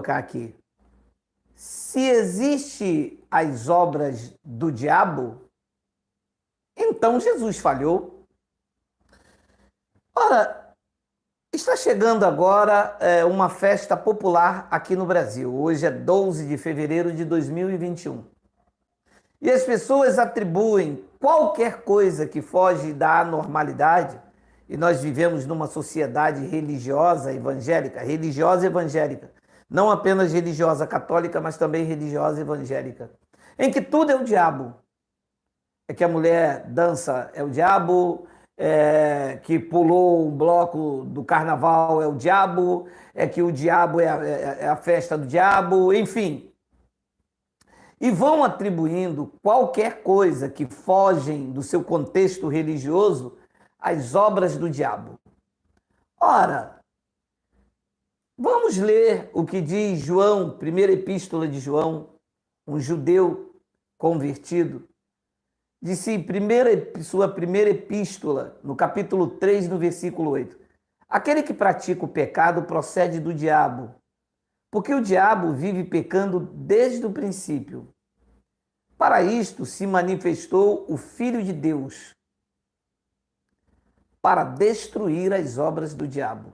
colocar aqui. Se existe as obras do diabo, então Jesus falhou. Ora, está chegando agora uma festa popular aqui no Brasil. Hoje é 12 de fevereiro de 2021. E as pessoas atribuem qualquer coisa que foge da anormalidade, e nós vivemos numa sociedade religiosa evangélica, não apenas religiosa católica, mas também religiosa evangélica, em que tudo é o diabo. É que a mulher dança é o diabo, que pulou um bloco do carnaval é o diabo, é que o diabo é a festa do diabo, enfim. E vão atribuindo qualquer coisa que fogem do seu contexto religioso às obras do diabo. Ora, vamos ler o que diz João, primeira epístola de João, um judeu convertido. Disse sua primeira epístola, no capítulo 3, no versículo 8. Aquele que pratica o pecado procede do diabo, porque o diabo vive pecando desde o princípio. Para isto se manifestou o Filho de Deus, para destruir as obras do diabo.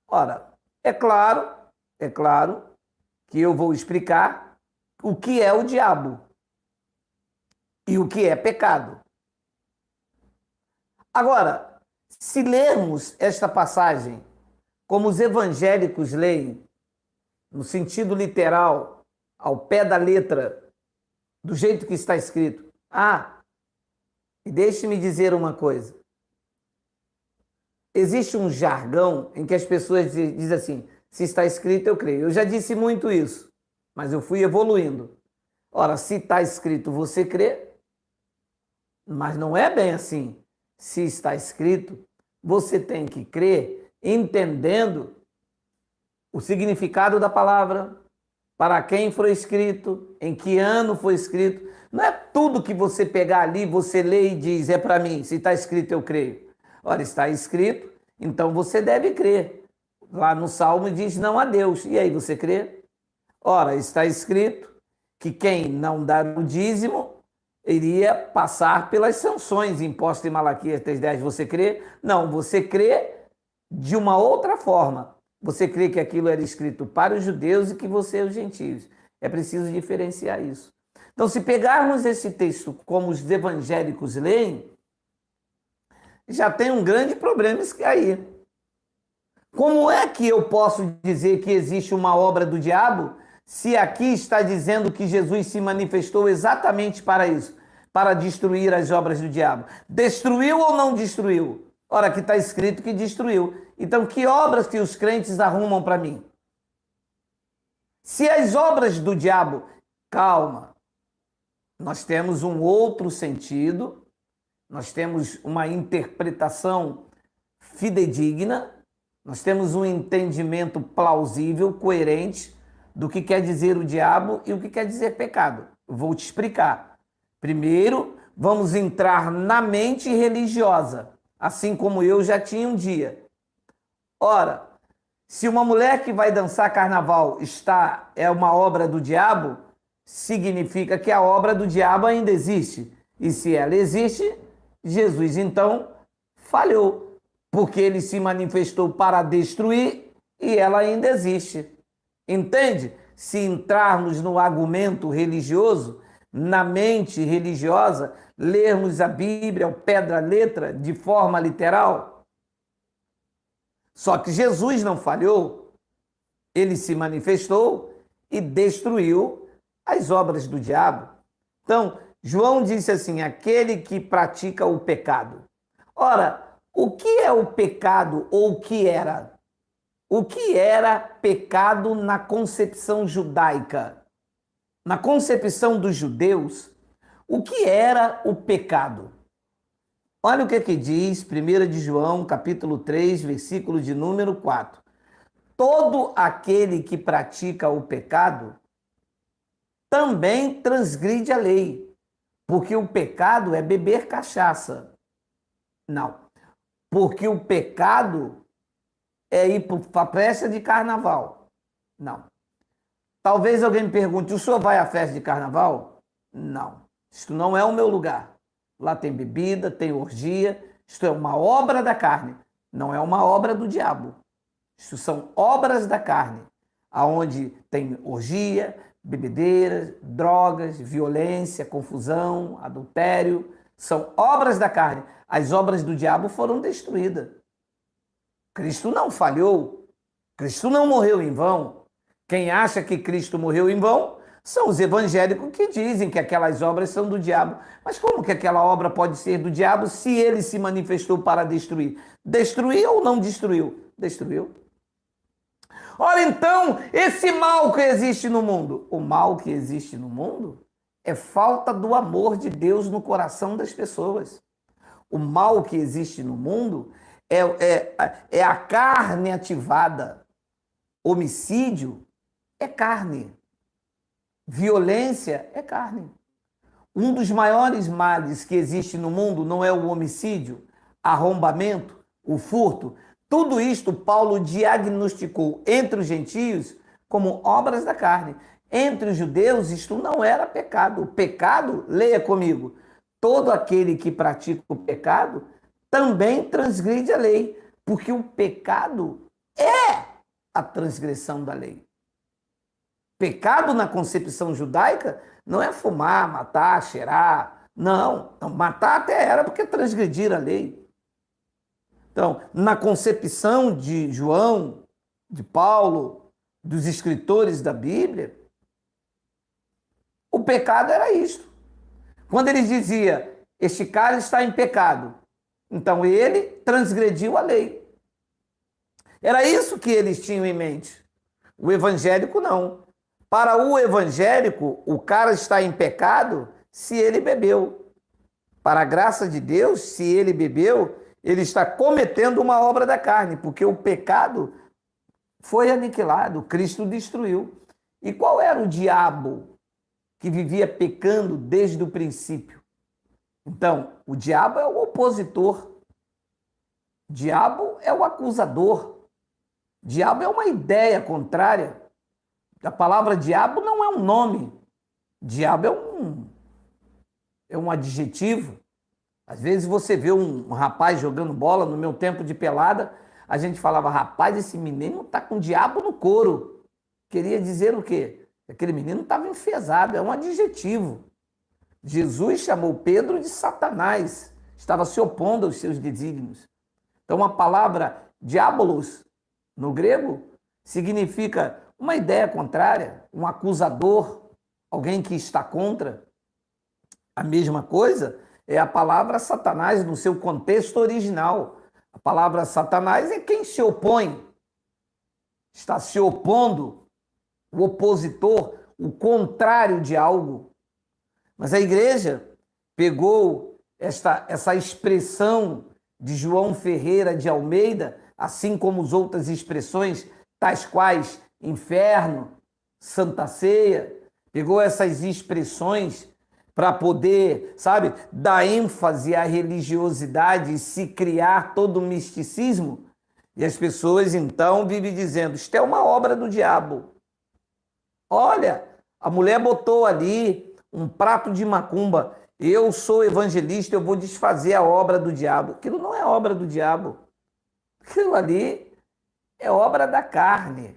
Ora, é claro que eu vou explicar o que é o diabo e o que é pecado. Agora, se lermos esta passagem como os evangélicos leem, no sentido literal, ao pé da letra, do jeito que está escrito. E deixe-me dizer uma coisa. Existe um jargão em que as pessoas dizem assim, se está escrito, eu creio. Eu já disse muito isso, mas eu fui evoluindo. Ora, se está escrito, você crê, mas não é bem assim. Se está escrito, você tem que crer entendendo o significado da palavra, para quem foi escrito, em que ano foi escrito. Não é tudo que você pegar ali, você lê e diz, é para mim, se está escrito eu creio. Ora, está escrito, então você deve crer. Lá no Salmo diz não a Deus, e aí você crê? Ora, está escrito que quem não dar o dízimo iria passar pelas sanções impostas em Malaquias 3:10. Você crê? Não, você crê de uma outra forma. Você crê que aquilo era escrito para os judeus e que você é os gentios. É preciso diferenciar isso. Então, se pegarmos esse texto como os evangélicos leem, já tem um grande problema aí. Como é que eu posso dizer que existe uma obra do diabo se aqui está dizendo que Jesus se manifestou exatamente para isso, para destruir as obras do diabo? Destruiu ou não destruiu? Ora, aqui está escrito que destruiu. Então, que obras que os crentes arrumam para mim? Se as obras do diabo... Calma. Nós temos um outro sentido, nós temos uma interpretação fidedigna, nós temos um entendimento plausível, coerente do que quer dizer o diabo e o que quer dizer pecado. Vou te explicar. Primeiro, vamos entrar na mente religiosa, assim como eu já tinha um dia. Ora, se uma mulher que vai dançar carnaval é uma obra do diabo, significa que a obra do diabo ainda existe. E se ela existe, Jesus então falhou, porque ele se manifestou para destruir e ela ainda existe. Entende? Se entrarmos no argumento religioso, na mente religiosa, lermos a Bíblia ao pé da letra, de forma literal. Só que Jesus não falhou, ele se manifestou e destruiu as obras do diabo. Então, João disse assim, aquele que pratica o pecado. Ora, o que é o pecado ou o que era? O que era pecado na concepção judaica? Na concepção dos judeus, o que era o pecado? Olha o que diz 1 de João, capítulo 3, versículo de número 4. Todo aquele que pratica o pecado também transgride a lei, porque o pecado é beber cachaça. Não, porque o pecado é ir para a festa de carnaval. Não, Talvez alguém me pergunte, o senhor vai à festa de carnaval? Não, isto não é o meu lugar. Lá tem bebida, tem orgia, isto é uma obra da carne, não é uma obra do diabo. Isto são obras da carne, aonde tem orgia, bebedeiras, drogas, violência, confusão, adultério, são obras da carne. As obras do diabo foram destruídas. Cristo não falhou, Cristo não morreu em vão. Quem acha que Cristo morreu em vão são os evangélicos que dizem que aquelas obras são do diabo. Mas como que aquela obra pode ser do diabo se ele se manifestou para destruir? Destruiu ou não destruiu? Destruiu. Ora então, esse mal que existe no mundo, o mal que existe no mundo é falta do amor de Deus no coração das pessoas. O mal que existe no mundo é a carne ativada. Homicídio é carne. Violência é carne. Um dos maiores males que existe no mundo não é o homicídio, arrombamento, o furto. Tudo isto Paulo diagnosticou entre os gentios como obras da carne. Entre os judeus isto não era pecado. O pecado, leia comigo, todo aquele que pratica o pecado também transgride a lei, porque o pecado é a transgressão da lei. Pecado na concepção judaica não é fumar, matar, cheirar. Não, matar até era porque transgredir a lei. Então, na concepção de João, de Paulo, dos escritores da Bíblia, o pecado era isto. Quando ele dizia, este cara está em pecado, então ele transgrediu a lei. Era isso que eles tinham em mente. O evangélico não. Para o evangélico, o cara está em pecado se ele bebeu. Para a graça de Deus, se ele bebeu, ele está cometendo uma obra da carne, porque o pecado foi aniquilado, Cristo destruiu. E qual era o diabo que vivia pecando desde o princípio? Então, o diabo é o opositor. O diabo é o acusador. O diabo é uma ideia contrária. A palavra diabo não é um nome. Diabo é um adjetivo. Às vezes você vê um rapaz jogando bola, no meu tempo de pelada, a gente falava, rapaz, esse menino está com diabo no couro. Queria dizer o quê? Aquele menino estava enfesado, é um adjetivo. Jesus chamou Pedro de Satanás, estava se opondo aos seus desígnios. Então a palavra diabolos, no grego, significa uma ideia contrária, um acusador, alguém que está contra. A mesma coisa é a palavra Satanás no seu contexto original. A palavra Satanás é quem se opõe, está se opondo, o opositor, o contrário de algo. Mas a igreja pegou essa expressão de João Ferreira de Almeida, assim como as outras expressões, tais quais inferno, Santa Ceia, pegou essas expressões para poder, sabe, dar ênfase à religiosidade e se criar todo o misticismo. E as pessoas então vivem dizendo, isto é uma obra do diabo. Olha, a mulher botou ali um prato de macumba, eu sou evangelista, eu vou desfazer a obra do diabo. Aquilo não é obra do diabo. Aquilo ali é obra da carne.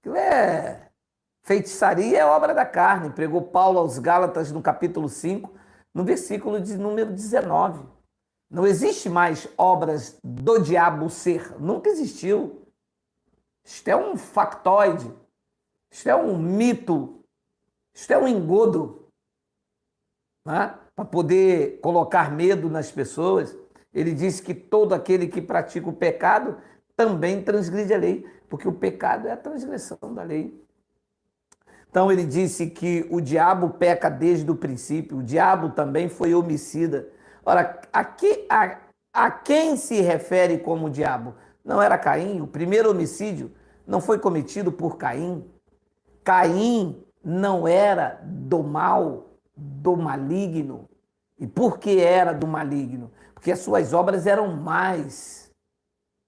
Aquilo é feitiçaria, é obra da carne. Pregou Paulo aos Gálatas no capítulo 5, no versículo de número 19. Não existe mais obras do diabo ser. Nunca existiu. Isto é um factoide. Isto é um mito. Isto é um engodo. Né? Para poder colocar medo nas pessoas. Ele disse que todo aquele que pratica o pecado também transgride a lei, porque o pecado é a transgressão da lei. Então ele disse que o diabo peca desde o princípio, o diabo também foi homicida. Ora, a quem se refere como diabo? Não era Caim? O primeiro homicídio não foi cometido por Caim? Caim não era do mal, do maligno. E por que era do maligno? Porque as suas obras eram mais.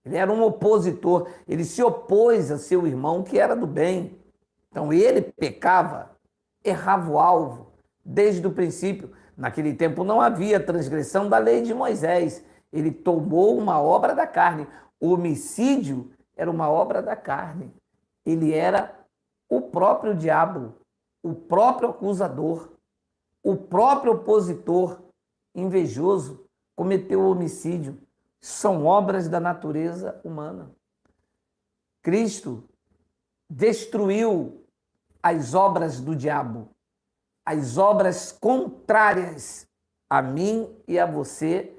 Ele era um opositor, ele se opôs a seu irmão que era do bem. Então ele pecava, errava o alvo desde o princípio. Naquele tempo não havia transgressão da lei de Moisés. Ele tomou uma obra da carne. O homicídio era uma obra da carne. Ele era o próprio diabo, o próprio acusador, o próprio opositor invejoso cometeu o homicídio. São obras da natureza humana. Cristo destruiu as obras do diabo, as obras contrárias a mim e a você,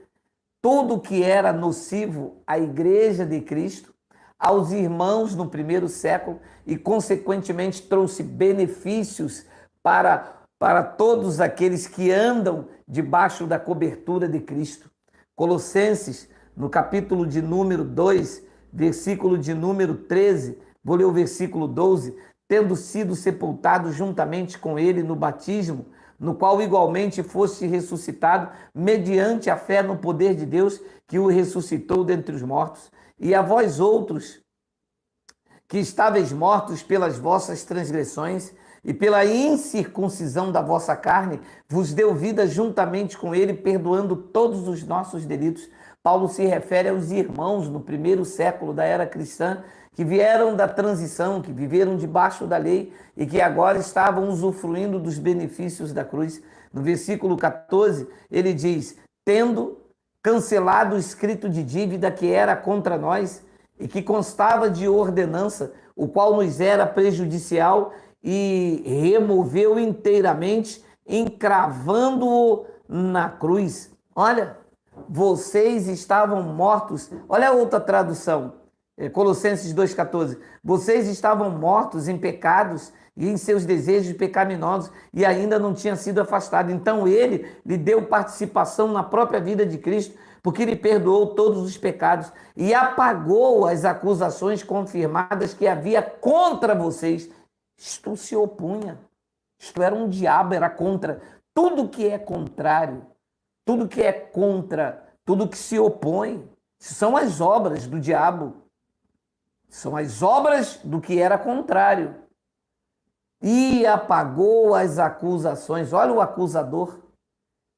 tudo que era nocivo à igreja de Cristo, aos irmãos no primeiro século e, consequentemente, trouxe benefícios para todos aqueles que andam debaixo da cobertura de Cristo. Colossenses, no capítulo de número 2, versículo de número 13, vou ler o versículo 12, tendo sido sepultado juntamente com ele no batismo, no qual igualmente foste ressuscitado, mediante a fé no poder de Deus, que o ressuscitou dentre os mortos. E a vós outros, que estáveis mortos pelas vossas transgressões e pela incircuncisão da vossa carne, vos deu vida juntamente com ele, perdoando todos os nossos delitos. Paulo se refere aos irmãos no primeiro século da era cristã, que vieram da transição, que viveram debaixo da lei e que agora estavam usufruindo dos benefícios da cruz. No versículo 14, ele diz: tendo cancelado o escrito de dívida que era contra nós e que constava de ordenança, o qual nos era prejudicial, e removeu inteiramente, encravando-o na cruz. Olha, vocês estavam mortos. Olha a outra tradução, Colossenses 2,14. Vocês estavam mortos em pecados e em seus desejos pecaminosos e ainda não tinha sido afastado. Então ele lhe deu participação na própria vida de Cristo, porque ele perdoou todos os pecados e apagou as acusações confirmadas que havia contra vocês. Isto se opunha. Isto era um diabo, era contra. Tudo que é contrário, tudo que é contra, tudo que se opõe, são as obras do diabo. São as obras do que era contrário. E apagou as acusações. Olha o acusador.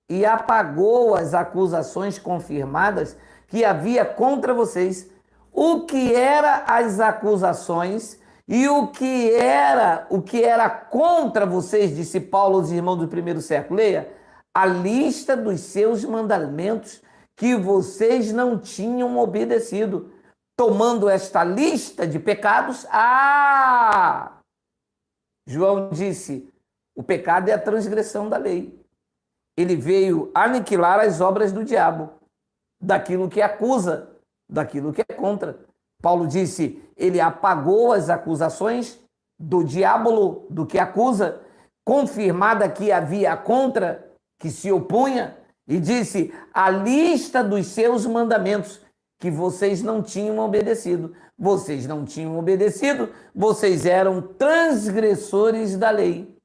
E apagou as acusações confirmadas que havia contra vocês. O que era as acusações e o que era contra vocês, disse Paulo aos irmãos do primeiro século. Leia: a lista dos seus mandamentos que vocês não tinham obedecido. Tomando esta lista de pecados, João disse, o pecado é a transgressão da lei. Ele veio aniquilar as obras do diabo, daquilo que acusa, daquilo que é contra. Paulo disse, ele apagou as acusações do diabo, do que acusa, confirmada que havia contra, que se opunha, e disse, a lista dos seus mandamentos, que vocês não tinham obedecido. Vocês não tinham obedecido, vocês eram transgressores da lei.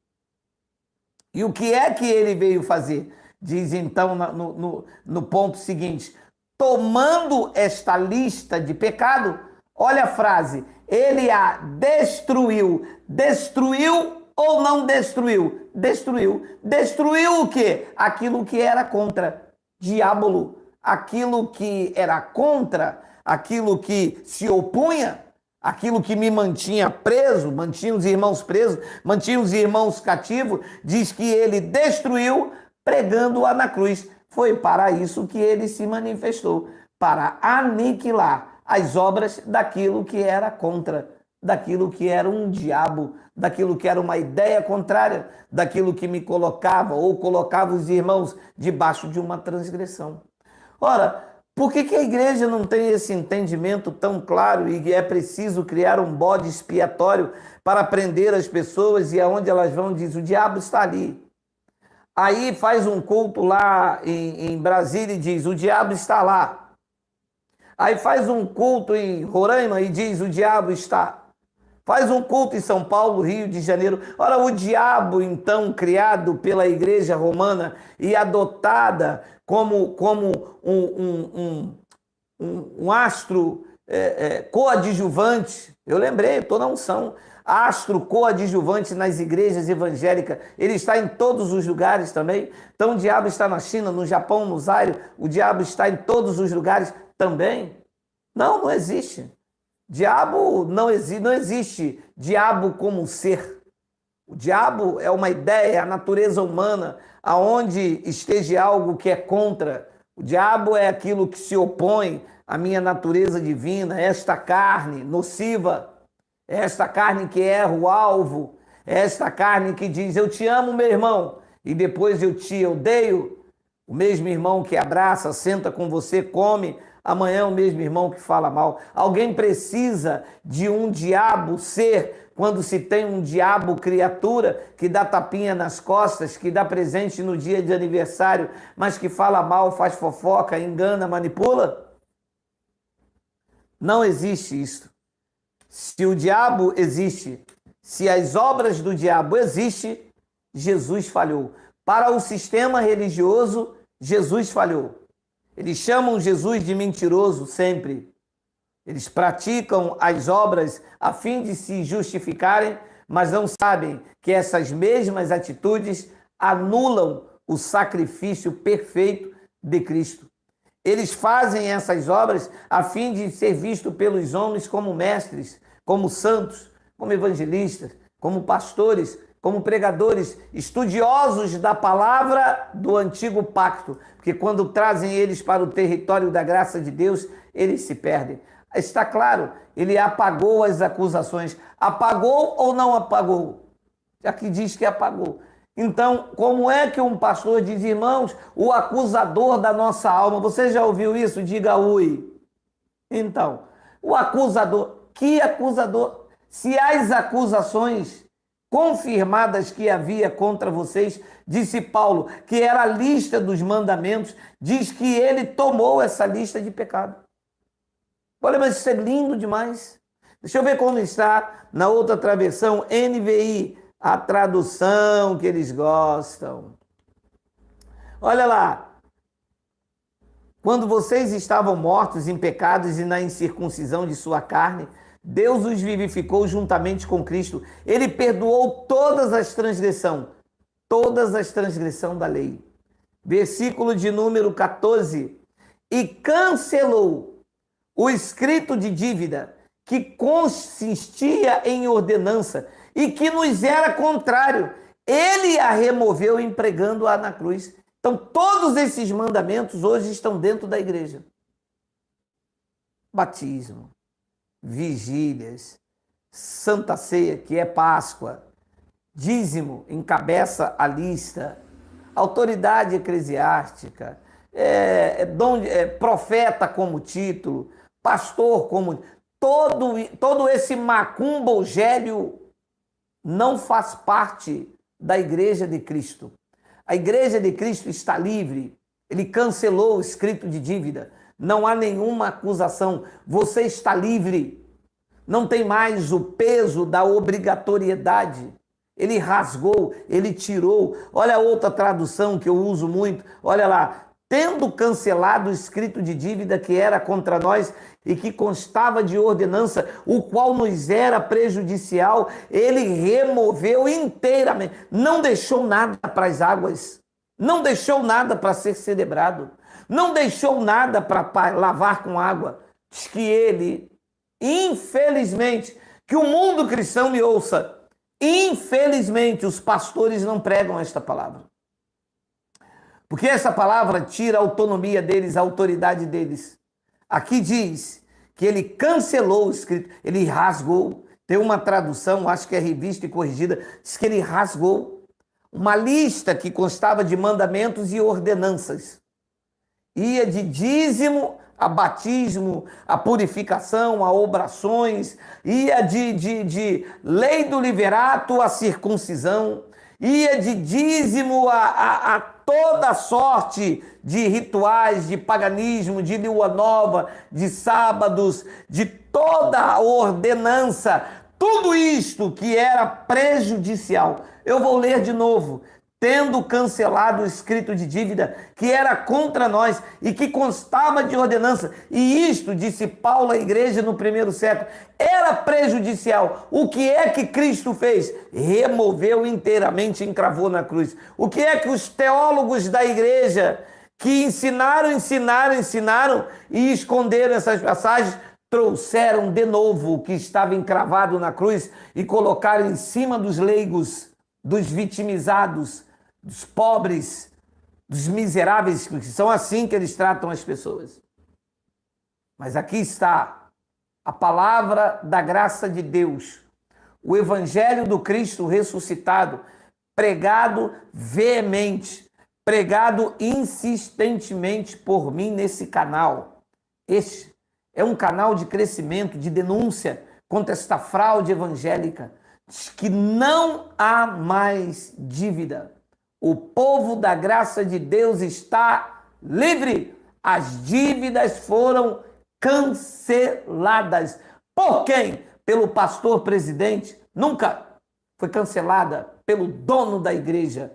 E o que é que ele veio fazer? Diz então no ponto seguinte, tomando esta lista de pecado, olha a frase, ele a destruiu. Destruiu ou não destruiu? Destruiu. Destruiu o quê? Aquilo que era contra, diabo. Aquilo que era contra, aquilo que se opunha, aquilo que me mantinha preso, mantinha os irmãos presos, mantinha os irmãos cativos, diz que ele destruiu pregando-a na cruz. Foi para isso que ele se manifestou, para aniquilar as obras daquilo que era contra, daquilo que era um diabo, daquilo que era uma ideia contrária, daquilo que me colocava ou colocava os irmãos debaixo de uma transgressão. Ora, por que a igreja não tem esse entendimento tão claro e é preciso criar um bode expiatório para prender as pessoas e aonde elas vão diz, o diabo está ali. Aí faz um culto lá em Brasília e diz, o diabo está lá. Aí faz um culto em Roraima e diz, o diabo está. Faz um culto em São Paulo, Rio de Janeiro. Ora, o diabo, então, criado pela igreja romana e adotada como um astro coadjuvante, eu lembrei, estou na unção, astro coadjuvante nas igrejas evangélicas, ele está em todos os lugares também. Então o diabo está na China, no Japão, no Zaire, o diabo está em todos os lugares também. Não, não existe. Diabo não existe diabo como ser. O diabo é uma ideia, a natureza humana, aonde esteja algo que é contra. O diabo é aquilo que se opõe à minha natureza divina, esta carne nociva, esta carne que erra o alvo, esta carne que diz, eu te amo, meu irmão, e depois eu te odeio. O mesmo irmão que abraça, senta com você, come, amanhã é o mesmo irmão que fala mal. Alguém precisa de um diabo ser, quando se tem um diabo criatura que dá tapinha nas costas, que dá presente no dia de aniversário, mas que fala mal, faz fofoca, engana, manipula? Não existe isso. Se o diabo existe, se as obras do diabo existem, Jesus falhou. Para o sistema religioso, Jesus falhou. Eles chamam Jesus de mentiroso sempre. Eles praticam as obras a fim de se justificarem, mas não sabem que essas mesmas atitudes anulam o sacrifício perfeito de Cristo. Eles fazem essas obras a fim de ser visto pelos homens como mestres, como santos, como evangelistas, como pastores, como pregadores, estudiosos da palavra do antigo pacto, porque quando trazem eles para o território da graça de Deus, eles se perdem. Está claro, ele apagou as acusações. Apagou ou não apagou? Aqui diz que apagou. Então, como é que um pastor diz, irmãos, o acusador da nossa alma, você já ouviu isso? Diga ui. Então, o acusador, que acusador? Se as acusações confirmadas que havia contra vocês, disse Paulo, que era a lista dos mandamentos, diz que ele tomou essa lista de pecado. Olha, mas isso é lindo demais. Deixa eu ver como está na outra tradução, NVI, a tradução que eles gostam. Olha lá. Quando vocês estavam mortos em pecados e na incircuncisão de sua carne, Deus os vivificou juntamente com Cristo. Ele perdoou todas as transgressões da lei. Versículo de número 14. E cancelou o escrito de dívida que consistia em ordenança e que nos era contrário. Ele a removeu empregando-a na cruz. Então, todos esses mandamentos hoje estão dentro da igreja. Batismo, vigílias, Santa Ceia, que é Páscoa, dízimo encabeça a lista, autoridade eclesiástica, profeta como título, pastor como... Todo esse macumbogélio não faz parte da igreja de Cristo. A igreja de Cristo está livre. Ele cancelou o escrito de dívida. Não há nenhuma acusação. Você está livre. Não tem mais o peso da obrigatoriedade. Ele rasgou, ele tirou. Olha a outra tradução que eu uso muito. Olha lá. Tendo cancelado o escrito de dívida que era contra nós e que constava de ordenança, o qual nos era prejudicial, ele removeu inteiramente. Não deixou nada para as águas. Não deixou nada para ser celebrado. Não deixou nada para lavar com água. Diz que ele, infelizmente, que o mundo cristão me ouça, infelizmente os pastores não pregam esta palavra. Porque essa palavra tira a autonomia deles, a autoridade deles. Aqui diz que ele cancelou o escrito, ele rasgou. Tem uma tradução, acho que é Revista e Corrigida, diz que ele rasgou uma lista que constava de mandamentos e ordenanças. Ia de dízimo a batismo, a purificação, a obrações, ia de lei do liverato à circuncisão, ia de dízimo a toda sorte de rituais, de paganismo, de lua nova, de sábados, de toda a ordenança, tudo isto que era prejudicial. Eu vou ler de novo. tendo cancelado o escrito de dívida que era contra nós e que constava de ordenança. E isto, disse Paulo à igreja no primeiro século, era prejudicial. O que é que Cristo fez? Removeu inteiramente e encravou na cruz. O que é que os teólogos da igreja que ensinaram e esconderam essas passagens, trouxeram de novo o que estava encravado na cruz e colocaram em cima dos leigos, dos vitimizados, dos pobres, dos miseráveis, que são assim que eles tratam as pessoas. Mas aqui está a palavra da graça de Deus, o evangelho do Cristo ressuscitado, pregado veemente, pregado insistentemente por mim nesse canal. Este é um canal de crescimento, de denúncia contra esta fraude evangélica, diz que não há mais dívida. O povo da graça de Deus está livre. As dívidas foram canceladas. Por quem? Pelo pastor presidente? Nunca. Foi cancelada pelo dono da igreja.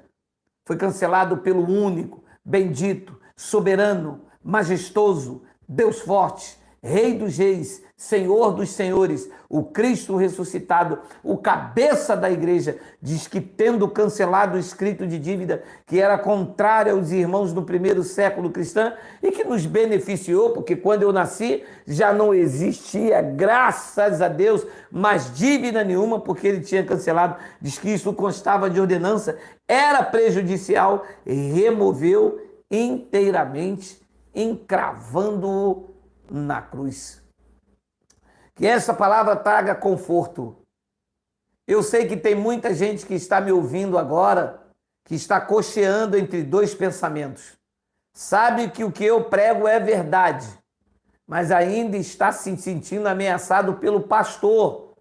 Foi cancelado pelo único, bendito, soberano, majestoso, Deus forte, Rei dos reis, Senhor dos senhores, o Cristo ressuscitado, o cabeça da igreja, diz que tendo cancelado o escrito de dívida que era contrário aos irmãos do primeiro século cristão e que nos beneficiou, porque quando eu nasci já não existia, graças a Deus, mais dívida nenhuma, porque ele tinha cancelado, diz que isso constava de ordenança, era prejudicial, removeu inteiramente, encravando-o na cruz. Que essa palavra traga conforto. Eu sei que tem muita gente que está me ouvindo agora, que está cocheando entre dois pensamentos. Sabe que o que eu prego é verdade, mas ainda está se sentindo ameaçado pelo pastor,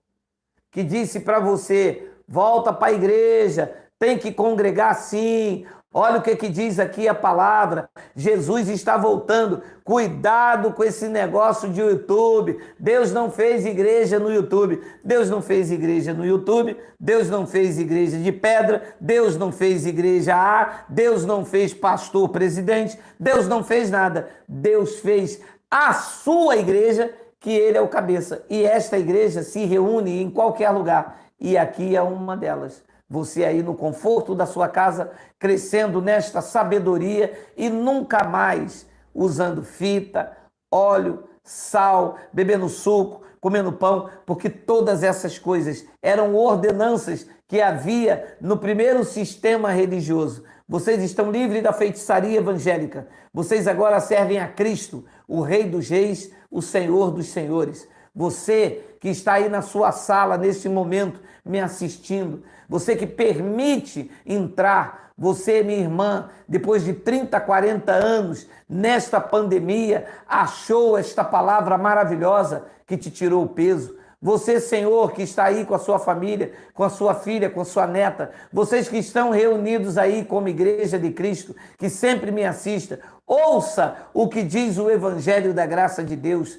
que disse para você, volta para a igreja, tem que congregar sim. Olha o que diz aqui a palavra. Jesus está voltando. Cuidado com esse negócio de YouTube. Deus não fez igreja no YouTube. Deus não fez igreja no YouTube. Deus não fez igreja de pedra. Deus não fez igreja A. Deus não fez pastor presidente. Deus não fez nada. Deus fez a sua igreja, que ele é o cabeça. E esta igreja se reúne em qualquer lugar. E aqui é uma delas. Você aí no conforto da sua casa, crescendo nesta sabedoria e nunca mais usando fita, óleo, sal, bebendo suco, comendo pão, porque todas essas coisas eram ordenanças que havia no primeiro sistema religioso. Vocês estão livres da feitiçaria evangélica. Vocês agora servem a Cristo, o Rei dos Reis, o Senhor dos Senhores. Você que está aí na sua sala nesse momento me assistindo, você que permite entrar, você, minha irmã, depois de 30, 40 anos, nesta pandemia, achou esta palavra maravilhosa que te tirou o peso. Você, Senhor, que está aí com a sua família, com a sua filha, com a sua neta, vocês que estão reunidos aí como Igreja de Cristo, que sempre me assista, ouça o que diz o Evangelho da Graça de Deus.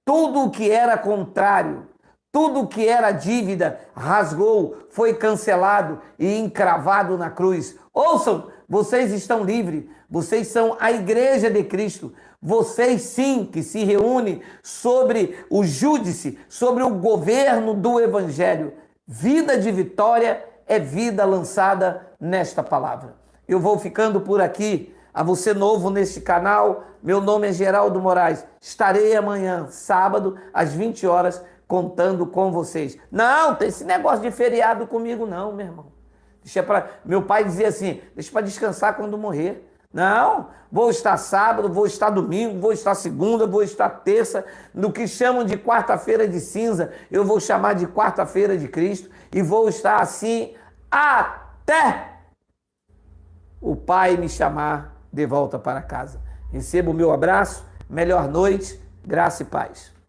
Tudo o que era contrário, tudo o que era dívida, rasgou, foi cancelado e encravado na cruz. Ouçam, vocês estão livres, vocês são a Igreja de Cristo. Vocês sim que se reúnem sobre o júdice, sobre o governo do Evangelho. Vida de vitória é vida lançada nesta palavra. Eu vou ficando por aqui. A você novo neste canal, meu nome é Geraldo Moraes. Estarei amanhã, sábado, às 20 horas, contando com vocês. Não, tem esse negócio de feriado comigo não, meu irmão. Meu pai dizia assim, deixa para descansar quando morrer. Não, vou estar sábado, vou estar domingo, vou estar segunda, vou estar terça. No que chamam de quarta-feira de cinza, eu vou chamar de quarta-feira de Cristo. E vou estar assim até o Pai me chamar de volta para casa. Receba o meu abraço, melhor noite, graça e paz.